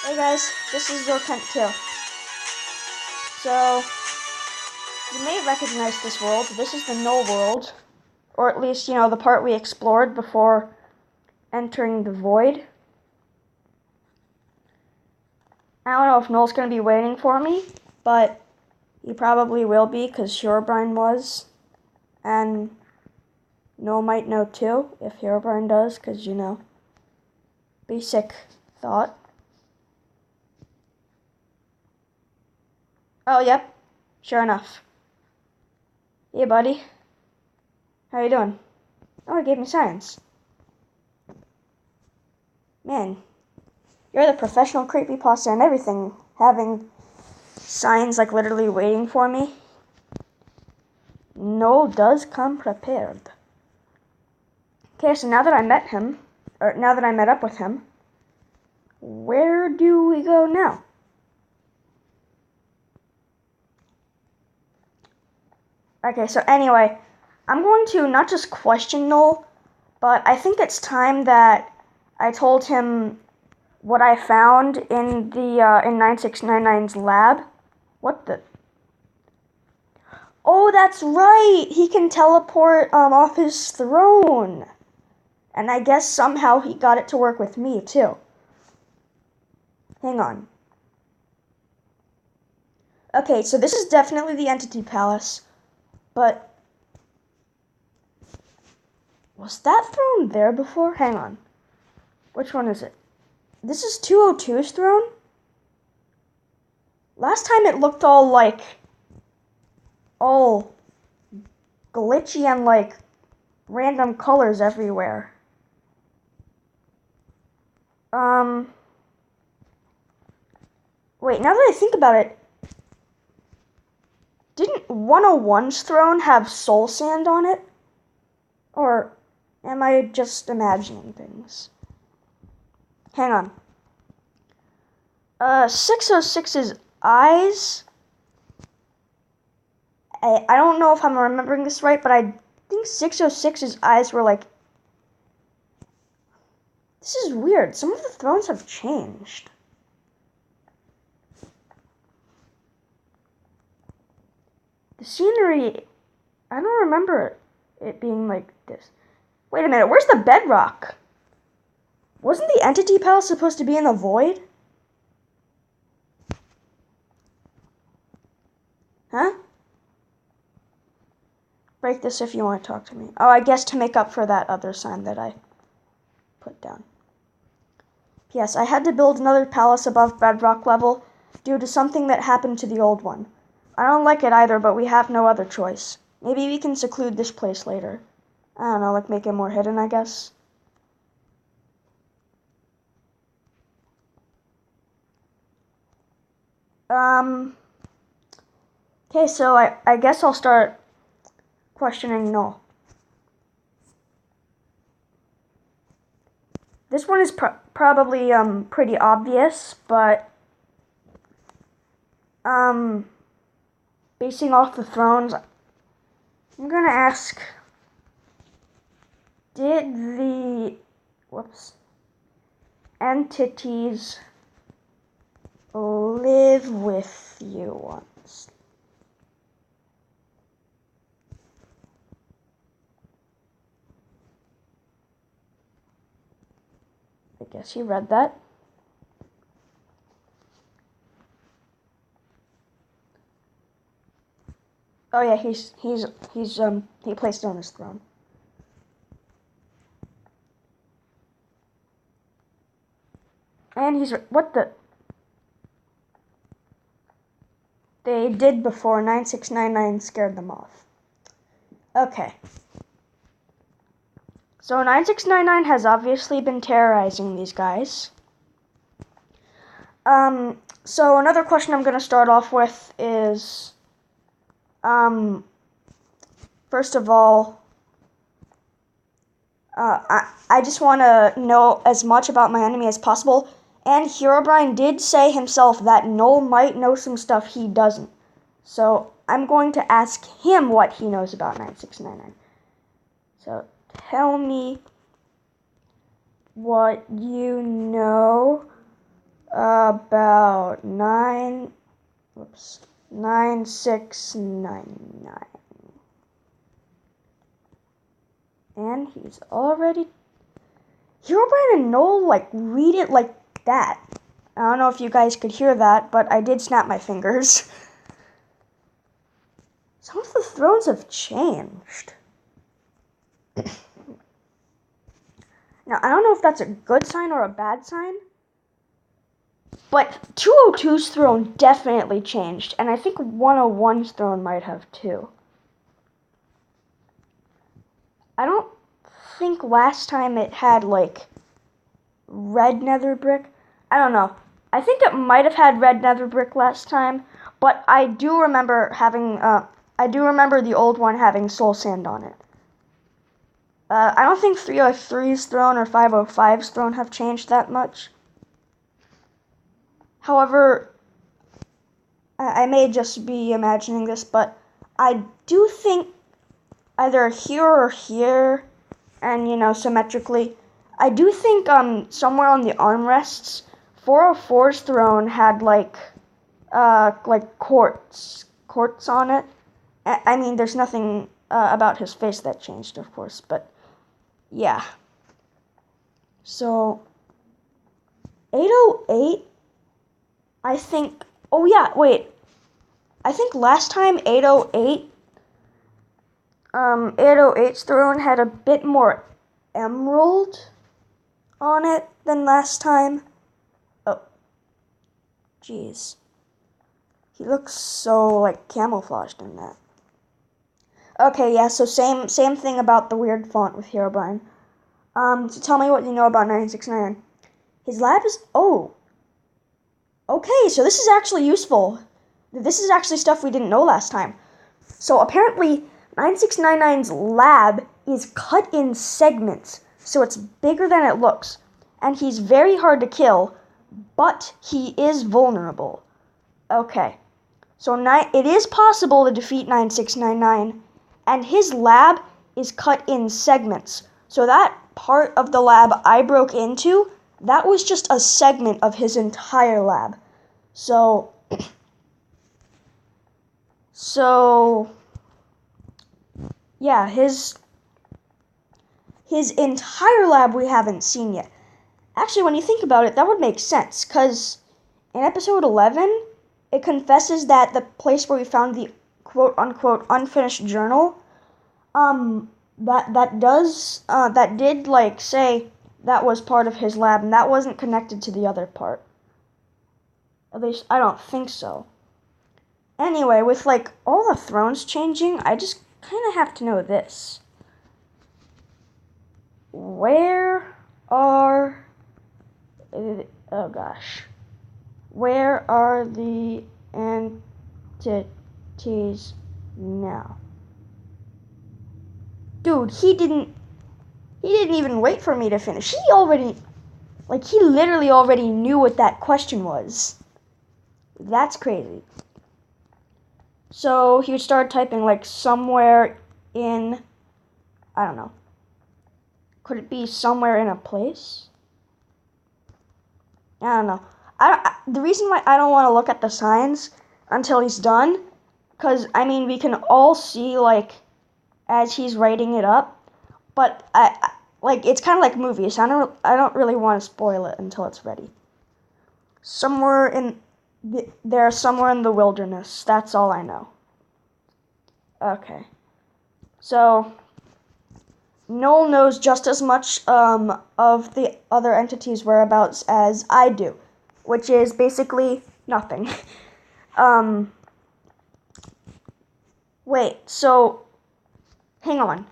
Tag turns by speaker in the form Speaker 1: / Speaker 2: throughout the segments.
Speaker 1: Hey guys, this is your Kent too. So, you may recognize this world. This is the Null world. Or at least, the part we explored before entering the void. I don't know if Null's going to be waiting for me, but he probably will be because Herobrine was. And Null might know too, if Herobrine does, because, basic thought. Oh, yep. Sure enough. Hey, buddy. How you doing? Oh, he gave me science. Man, you're the professional creepypasta and everything, having signs like literally waiting for me. Null does come prepared. Okay, so now that I met him, or now that I met up with him, where do we go now? Okay, so anyway, I'm going to not just question Null, but I think it's time that I told him what I found in the in 9699's lab. What the? Oh, that's right! He can teleport off his throne. And I guess somehow he got it to work with me, too. Hang on. Okay, so this is definitely the Entity Palace. But was that throne there before? Hang on. Which one is it? This is 202's throne? Last time it looked all glitchy and random colors everywhere. Wait, now that I think about it, didn't 101's throne have soul sand on it? Or am I just imagining things? Hang on. 606's eyes. I don't know if I'm remembering this right, but I think 606's eyes were This is weird. Some of the thrones have changed. The scenery, I don't remember it being like this. Wait a minute, where's the bedrock? Wasn't the Entity Palace supposed to be in the void? Huh? Break this if you want to talk to me. Oh, I guess to make up for that other sign that I put down. Yes, I had to build another palace above bedrock level due to something that happened to the old one. I don't like it either, but we have no other choice. Maybe we can seclude this place later. I don't know, make it more hidden, I guess. Okay, so I guess I'll start questioning Null. This one is probably pretty obvious, but basing off the thrones, I'm gonna ask, did the entities live with you once? I guess you read that. Oh yeah, he placed it on his throne. And what the? They did before 9699 scared them off. Okay. So 9699 has obviously been terrorizing these guys. So another question I'm going to start off with is, first of all, I just want to know as much about my enemy as possible. And Herobrine did say himself that Null might know some stuff he doesn't. So I'm going to ask him what he knows about 9699. So tell me what you know about 9699. And he's already... Herobrine and Null, like, read it like that. I don't know if you guys could hear that, but I did snap my fingers. Some of the thrones have changed. Now, I don't know if that's a good sign or a bad sign, but 202's throne definitely changed, and I think 101's throne might have too. I don't think last time it had, like, red nether brick. I don't know. I think it might have had red nether brick last time, but I do remember the old one having soul sand on it. I don't think 303's throne or 505's throne have changed that much. However, I may just be imagining this, but I do think either here or here, and, symmetrically, I do think somewhere on the armrests, 404's throne had like quartz on it. I mean, there's nothing about his face that changed, of course, but yeah. So 808, I think. Oh yeah, wait. I think last time 808's throne had a bit more emerald on it than last time. Oh, jeez. He looks so, like, camouflaged in that. Okay, yeah, so same thing about the weird font with Herobrine. So tell me what you know about 9699. His lab is... Oh. Okay, so this is actually useful. This is actually stuff we didn't know last time. So apparently, 9699's lab is cut in segments, so it's bigger than it looks. And he's very hard to kill, but he is vulnerable. Okay. So it is possible to defeat 9699, and his lab is cut in segments. So that part of the lab I broke into, that was just a segment of his entire lab. So yeah, his entire lab we haven't seen yet. Actually, when you think about it, that would make sense, because in episode 11, it confesses that the place where we found the quote-unquote unfinished journal, that did, like, say that was part of his lab, and that wasn't connected to the other part. At least, I don't think so. Anyway, with, like, all the thrones changing, I just kind of have to know this. Where are... Oh, gosh. Where are the entities now? Dude, he didn't even wait for me to finish. He literally already knew what that question was. That's crazy. So he would start typing, like, somewhere in, I don't know. Could it be somewhere in a place? I don't know. The reason why I don't want to look at the signs until he's done, because, I mean, we can all see, like, as he's writing it up, but, it's kind of like movies. I don't really want to spoil it until it's ready. Somewhere in the wilderness. That's all I know. Okay. So, Null knows just as much of the other entities' whereabouts as I do, which is basically nothing. Wait, so, hang on.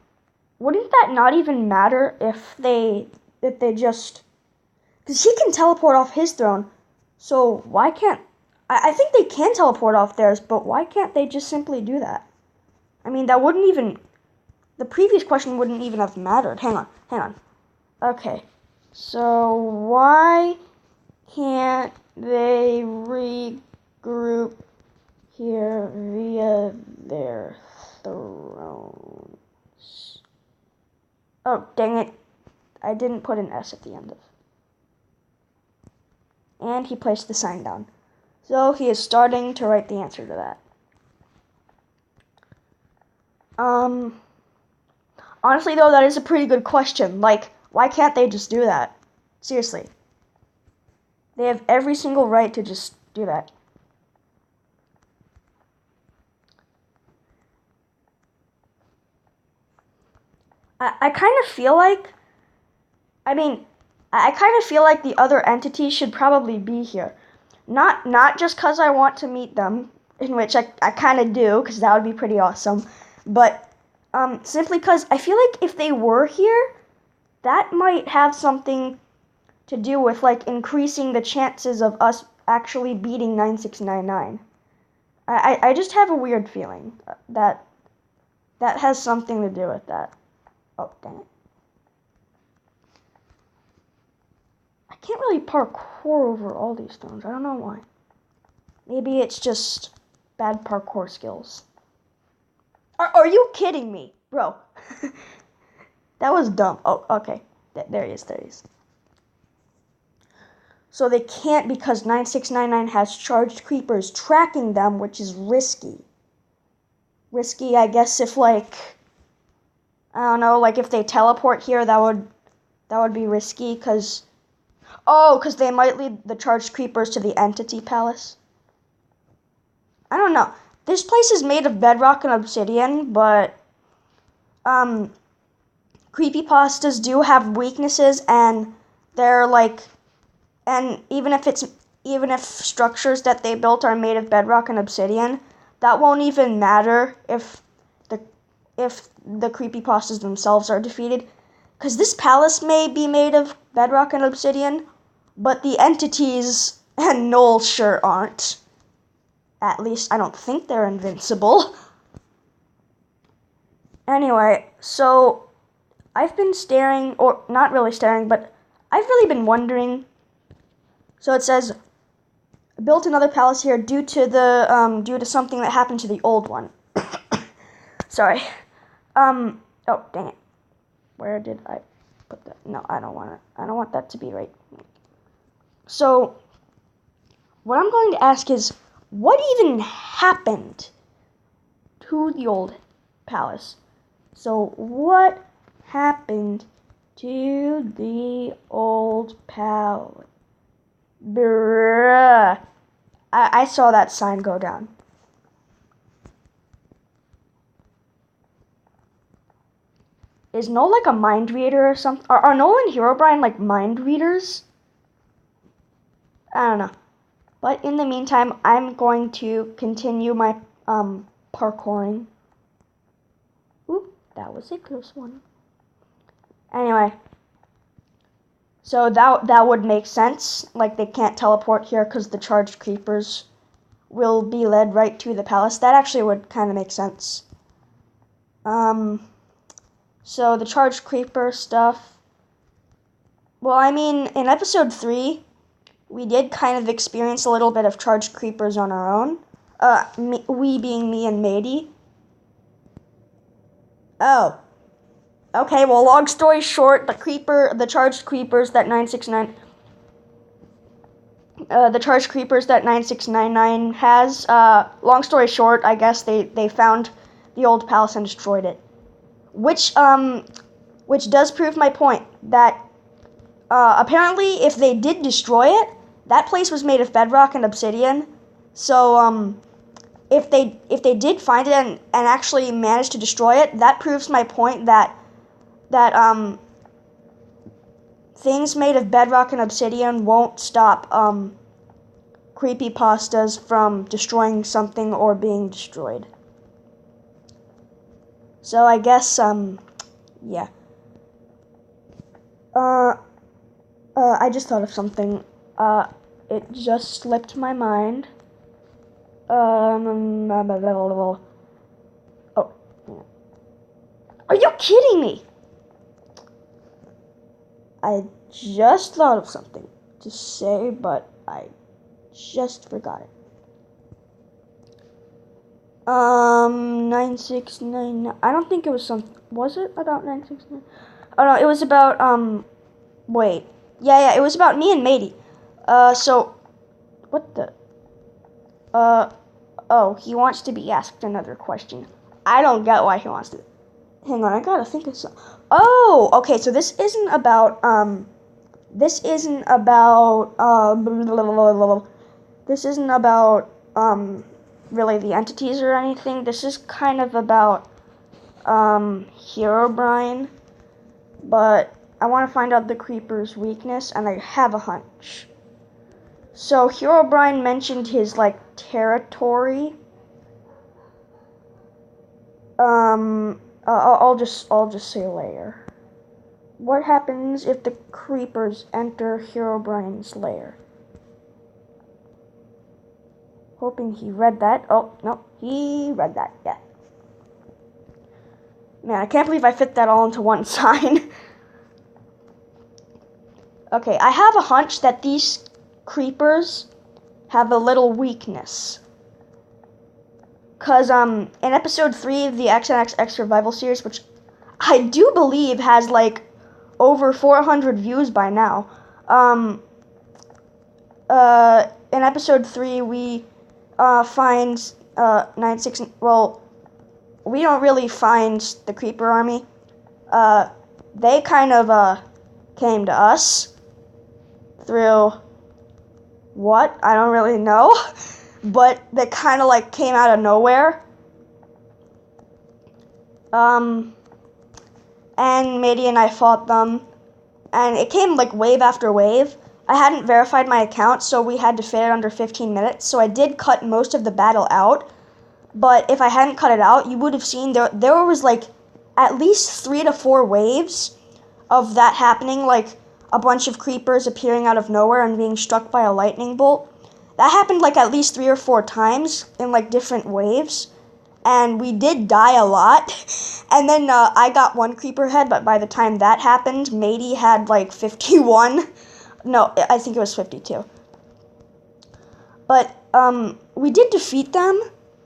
Speaker 1: Wouldn't that not even matter if they just... Because he can teleport off his throne, so why can't... I think they can teleport off theirs, but why can't they just simply do that? I mean, that wouldn't even... The previous question wouldn't even have mattered. Hang on. Okay. So, why can't they regroup here via their thrones? Oh, dang it. I didn't put an S at the end of. And he placed the sign down. So he is starting to write the answer to that. Honestly, though, that is a pretty good question. Like, why can't they just do that? Seriously. They have every single right to just do that. I kind of feel like, I kind of feel like the other entities should probably be here. Not just because I want to meet them, in which I kind of do, because that would be pretty awesome, but simply because I feel like if they were here, that might have something to do with, like, increasing the chances of us actually beating 9699. I just have a weird feeling that has something to do with that. Oh, dang it. I can't really parkour over all these stones. I don't know why. Maybe it's just bad parkour skills. Are you kidding me, bro? That was dumb. Oh, okay. There he is. So they can't because 9699 has charged creepers tracking them, which is risky. Risky, I guess, if, like, I don't know, like if they teleport here, that would be risky because they might lead the charged creepers to the entity palace. I don't know. This place is made of bedrock and obsidian, but creepypastas do have weaknesses, and they're like, and even if structures that they built are made of bedrock and obsidian, that won't even matter if the creepypastas themselves are defeated, because this palace may be made of bedrock and obsidian, but the entities and Null sure aren't. At least I don't think they're invincible. Anyway, so I've been staring, or not really staring, but I've really been wondering. So it says, built another palace here due to something that happened to the old one. Sorry. Oh, dang it. Where did I put that? No, I don't want that to be right. So, what I'm going to ask is, what even happened to the old palace? So, what happened to the old palace? Bruh. I saw that sign go down. Is Null like a mind reader or something? Are Null and Herobrine like mind readers? I don't know. But in the meantime, I'm going to continue my parkouring. Ooh, that was a close one. Anyway. So that would make sense. Like, they can't teleport here because the charged creepers will be led right to the palace. That actually would kind of make sense. So the charged creeper stuff. Well, I mean, in episode 3, we did kind of experience a little bit of charged creepers on our own. We being me and Matey. Oh. Okay, well, long story short, the charged creepers that 9699 has, long story short, I guess they found the old palace and destroyed it. Which does prove my point that, apparently if they did destroy it, that place was made of bedrock and obsidian. So, if they did find it and actually managed to destroy it, that proves my point that things made of bedrock and obsidian won't stop creepypastas from destroying something or being destroyed. So I guess yeah. I just thought of something. It just slipped my mind. Oh. Are you kidding me? I just thought of something to say, but I just forgot it. 9699. I don't think it was something. Was it about 969? Oh no, it was about wait. Yeah, it was about me and Matey. So, what the? Oh, he wants to be asked another question. I don't get why he wants to. Hang on, I gotta think of some. Oh, okay, so this isn't about, this isn't about, this isn't about, really the entities or anything. This is kind of about, Herobrine. But I want to find out the creeper's weakness, and I have a hunch. So Herobrine mentioned his like territory. I'll just say lair. What happens if the creepers enter Herobrine's lair? Hoping he read that. Oh no, he read that. Yeah. Man, I can't believe I fit that all into one sign. Okay, I have a hunch that these creepers have a little weakness. Because, in episode 3 of the XNXX Survival Series, which I do believe has, like, over 400 views by now, in episode 3, we, find, 96, well, we don't really find the creeper army. They kind of, came to us through what? I don't really know. But they kind of like came out of nowhere. And Mady and I fought them. And it came like wave after wave. I hadn't verified my account, so we had to fit it under 15 minutes. So I did cut most of the battle out. But if I hadn't cut it out, you would have seen there was like at least 3 to 4 waves of that happening, like a bunch of creepers appearing out of nowhere and being struck by a lightning bolt. That happened like at least 3 or 4 times in like different waves, and we did die a lot. And then I got 1 creeper head, but by the time that happened, Mady had like 51. No, I think it was 52. But we did defeat them,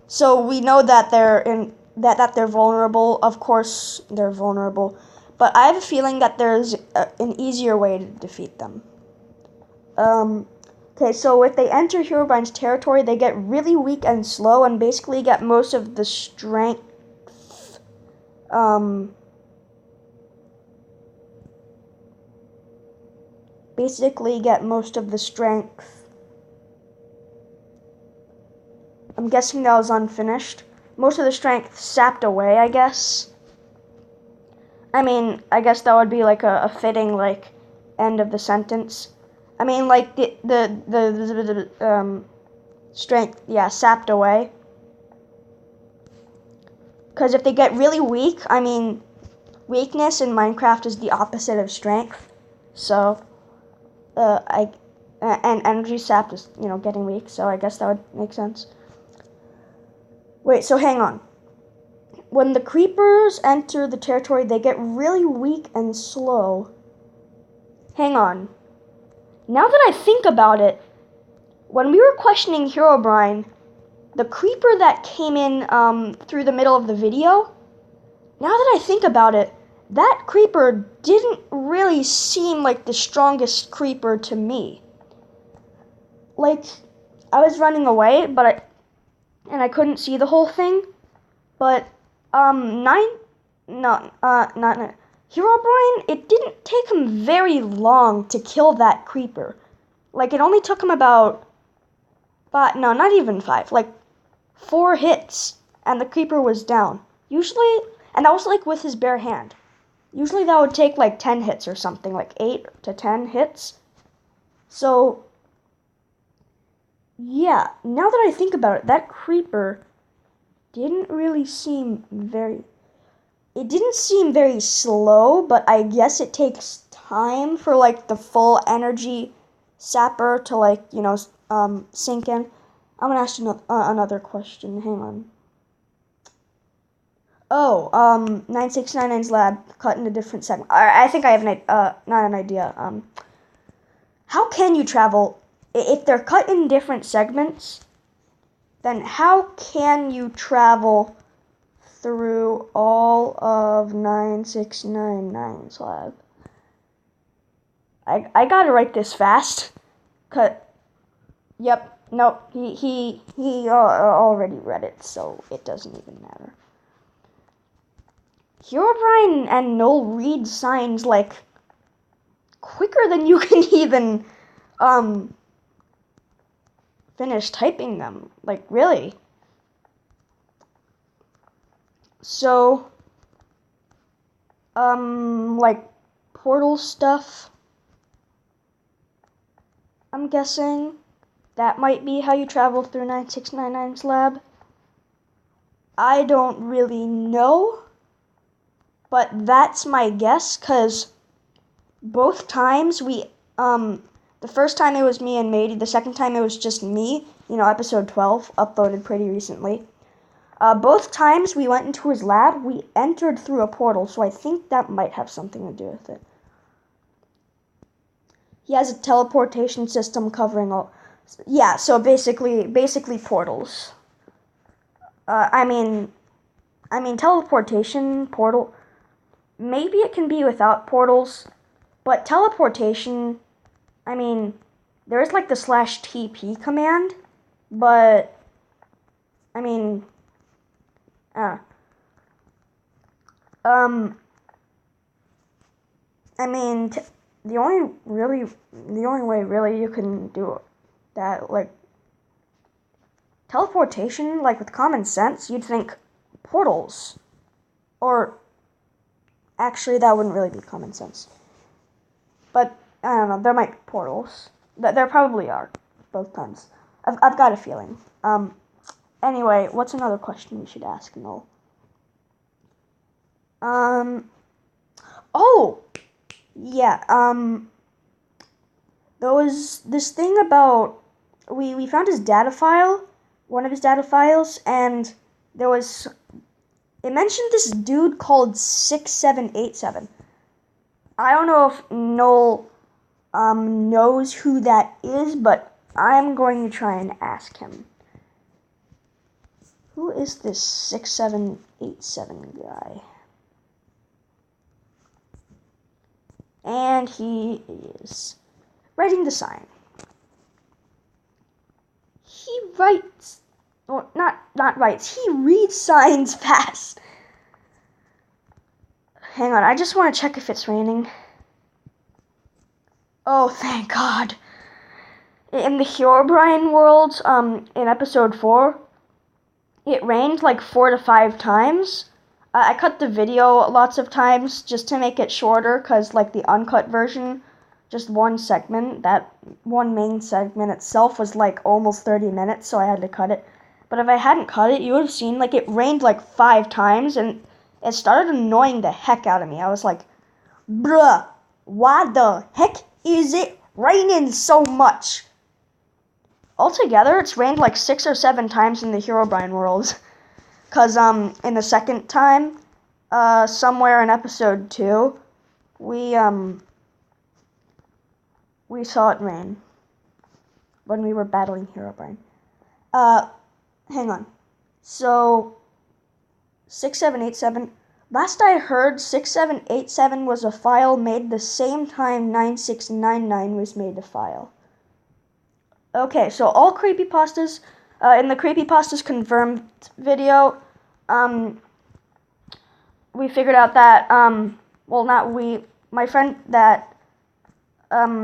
Speaker 1: so we know that they're vulnerable. Of course, they're vulnerable. But I have a feeling that there's an easier way to defeat them. Okay, so if they enter Herobrine's territory, they get really weak and slow and basically get most of the strength. Basically get most of the strength. I'm guessing that was unfinished. Most of the strength sapped away, I guess. I mean, I guess that would be like a fitting like end of the sentence. I mean, like the strength, yeah, sapped away. Because if they get really weak, I mean, weakness in Minecraft is the opposite of strength. So, and energy sap is, getting weak. So I guess that would make sense. Wait, so hang on. When the creepers enter the territory, they get really weak and slow. Hang on. Now that I think about it, when we were questioning Herobrine, the creeper that came in through the middle of the video, now that I think about it, that creeper didn't really seem like the strongest creeper to me. Like, I was running away, I couldn't see the whole thing, but Herobrine, it didn't take him very long to kill that creeper. Like, it only took him about 5, no, not even 5, like 4 hits, and the creeper was down. Usually, and that was like with his bare hand. Usually that would take like 10 hits or something, like 8 to 10 hits. So, yeah, now that I think about it, that creeper didn't really seem very... It didn't seem very slow, but I guess it takes time for, like, the full energy sapper to, like, sink in. I'm gonna ask you another question. Hang on. Oh, 9699's lab cut into different segments. I think I have not an idea. How can you travel... If they're cut in different segments, then how can you travel through all of 9699's lab? I gotta write this fast. Cut. Yep. Nope. He already read it, so it doesn't even matter. Herobrine and Null read signs like quicker than you can even finish typing them. Like, really. So like portal stuff, I'm guessing that might be how you travel through 9699's lab. I don't really know, but that's my guess, because both times the first time it was me and Mady, the second time it was just me, episode 12, uploaded pretty recently. Both times we went into his lab, we entered through a portal, so I think that might have something to do with it. He has a teleportation system covering all... Yeah, so basically portals. I mean, teleportation, portal... Maybe it can be without portals, but teleportation... I mean, there's like the /TP command, but... I mean... the only way really you can do that, like, teleportation, like, with common sense, you'd think portals. Or, actually, that wouldn't really be common sense. But, I don't know, there might be portals. There probably are, both times. I've got a feeling. Anyway, what's another question we should ask Null? Oh! Yeah, there was this thing about, we found his data file, one of his data files, and it mentioned this dude called 6787. I don't know if Null, knows who that is, but I'm going to try and ask him. Who is this 6787 guy? And he is writing the sign. He writes, or not writes, he reads signs fast. Hang on, I just want to check if it's raining. Oh, thank God. In the Herobrine world, in episode 4, it rained like 4 to 5 times. I cut the video lots of times just to make it shorter, because like the uncut version, just one segment, that one main segment itself was like almost 30 minutes, so I had to cut it. But if I hadn't cut it, you would have seen like it rained like 5 times, and it started annoying the heck out of me. I was like, bruh, why the heck is it raining so much? Altogether, it's rained like 6 or 7 times in the Herobrine world. Because, in the second time, somewhere in episode 2, we saw it rain. When we were battling Herobrine. Hang on. So, 6787, last I heard, 6787 was a file made the same time 9699 was made a file. Okay, so all creepypastas, in the Creepypastas Confirmed video, we figured out that, well, not we, my friend that, got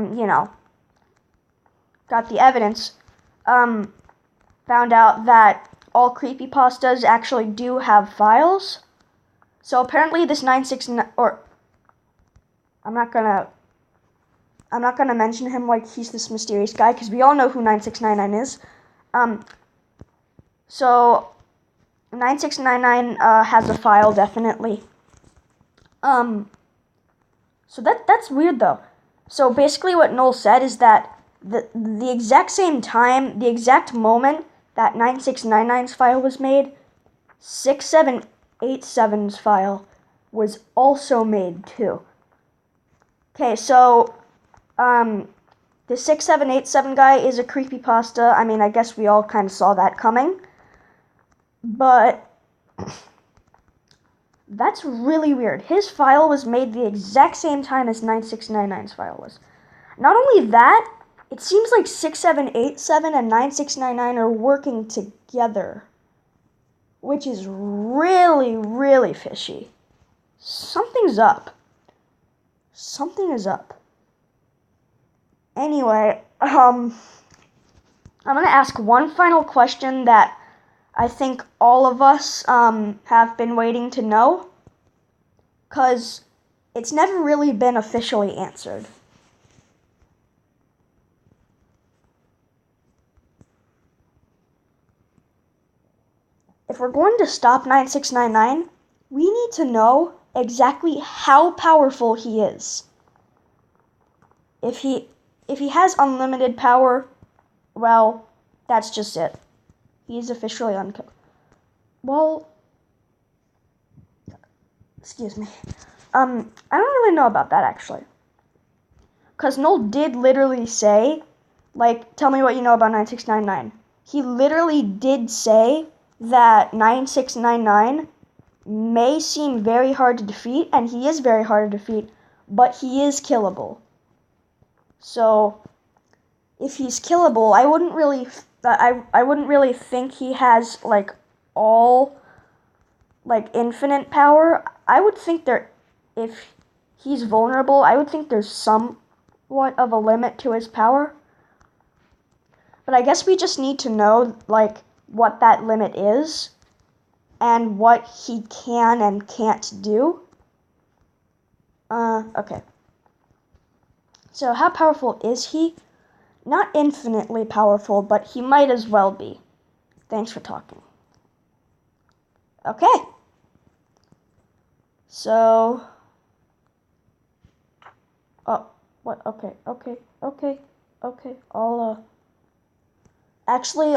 Speaker 1: the evidence, found out that all creepypastas actually do have files. So apparently this 969, or, I'm not gonna mention him like he's this mysterious guy, because we all know who 9699 is. So 9699 has a file, definitely. So that's weird though. So basically what Null said is that the exact same time, the exact moment that 9699's file was made, 6787's file was also made too. Okay, so the 6787 guy is a creepypasta. I mean, I guess we all kind of saw that coming. But that's really weird. His file was made the exact same time as 9699's file was. Not only that, It seems like 6787 and 9699 are working together, which is really, really fishy. Something's up. Something is up. Anyway, I'm going to ask one final question that I think all of us have been waiting to know, because it's never really been officially answered. If we're going to stop 9699, we need to know exactly how powerful he is. If he has unlimited power, well, that's just it. He's officially unkillable. Well, excuse me. I don't really know about that, actually. Because Null did literally say, like, tell me what you know about 9699. He literally did say that 9699 may seem very hard to defeat, and he is very hard to defeat, but he is killable. So, if he's killable, I wouldn't really think he has, like, all, like, infinite power. I would think if he's vulnerable, I would think there's somewhat of a limit to his power. But I guess we just need to know, like, what that limit is and what he can and can't do. Okay. So how powerful is he? Not infinitely powerful, but he might as well be. Thanks for talking. Okay. So, what? Okay. I'll, actually,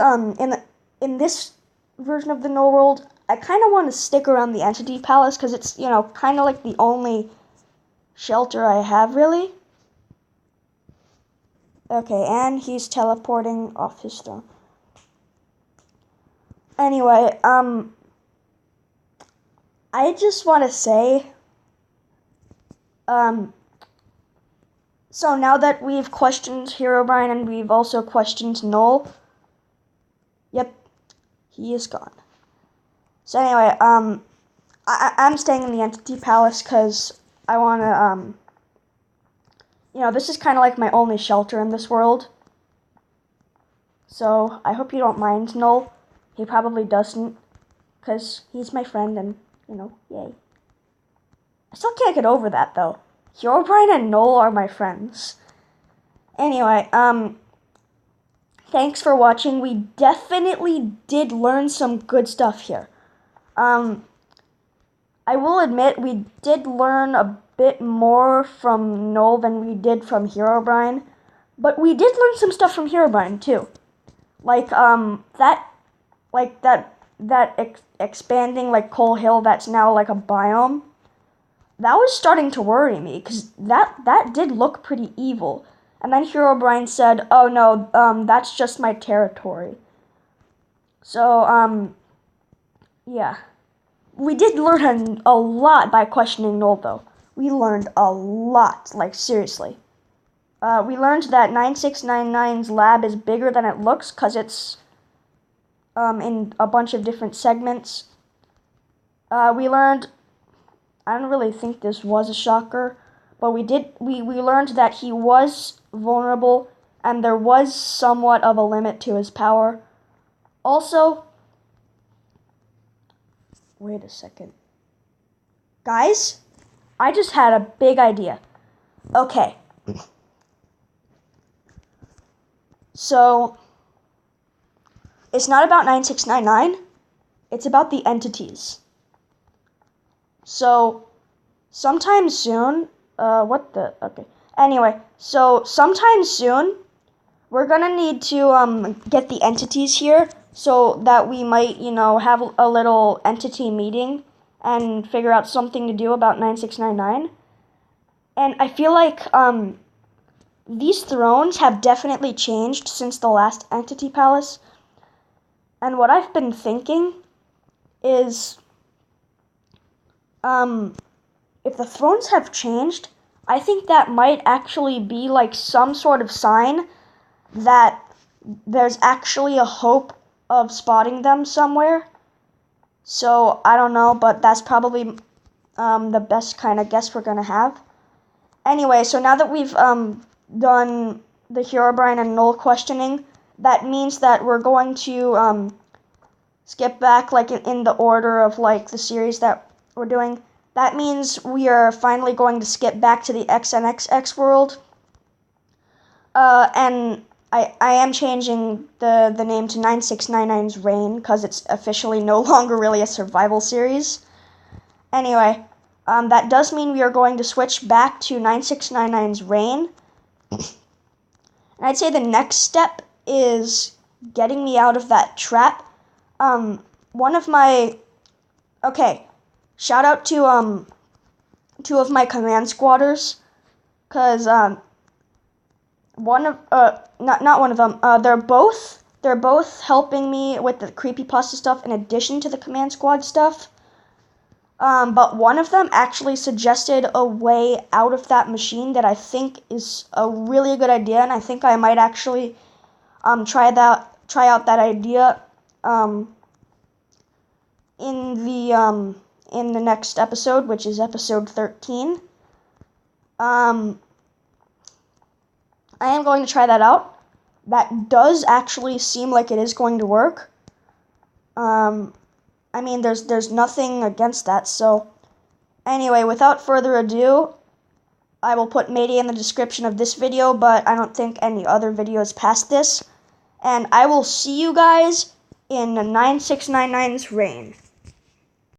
Speaker 1: in this version of the Null world, I kind of want to stick around the Entity Palace, because it's, kind of like the only shelter I have, really. Okay, and he's teleporting off his throne. Anyway, I just want to say, so now that we've questioned Herobrine and we've also questioned Null, yep, he is gone. So anyway, I'm staying in the Entity Palace because I want to, this is kind of like my only shelter in this world. So I hope you don't mind, Null. He probably doesn't, because he's my friend and, yay. I still can't get over that, though. Herobrine and Null are my friends. Anyway, thanks for watching. We definitely did learn some good stuff here. I will admit we did learn a bit more from Null than we did from Herobrine, but we did learn some stuff from Herobrine too. Like, expanding, like, Coal Hill that's now, like, a biome. That was starting to worry me, because that did look pretty evil. And then Herobrine said, oh no, that's just my territory. So, yeah. We did learn a lot by questioning Null, though. We learned a lot, like, seriously. We learned that 9699's lab is bigger than it looks, because it's, in a bunch of different segments. We learned, I don't really think this was a shocker, but we learned that he was vulnerable, and there was somewhat of a limit to his power. Also, wait a second. Guys, I just had a big idea. Okay. So, it's not about 9699, it's about the entities. So, sometime soon, Anyway, so sometime soon, we're gonna need to get the entities here so that we might, have a little entity meeting and figure out something to do about 9699. And I feel like these thrones have definitely changed since the last Entity Palace. And what I've been thinking is, if the thrones have changed, I think that might actually be like some sort of sign that there's actually a hope of spotting them somewhere. So, I don't know, but that's probably the best kind of guess we're going to have. Anyway, so now that we've done the Herobrine and Null questioning, that means that we're going to skip back like in the order of like the series that we're doing. That means we are finally going to skip back to the XNXX world. And I am changing the name to 9699's Reign because it's officially no longer really a survival series. Anyway, that does mean we are going to switch back to 9699's Reign. And I'd say the next step is getting me out of that trap. Shout out to two of my command squatters, cause not one of them. They're both helping me with the creepypasta stuff in addition to the command squad stuff. But one of them actually suggested a way out of that machine that I think is a really good idea, and I think I might actually try out that idea in the next episode, which is episode 13. I am going to try that out. That does actually seem like it is going to work. I mean, there's nothing against that, so anyway, without further ado, I will put Mayday in the description of this video, but I don't think any other videos past this, and I will see you guys in 9699's Reign.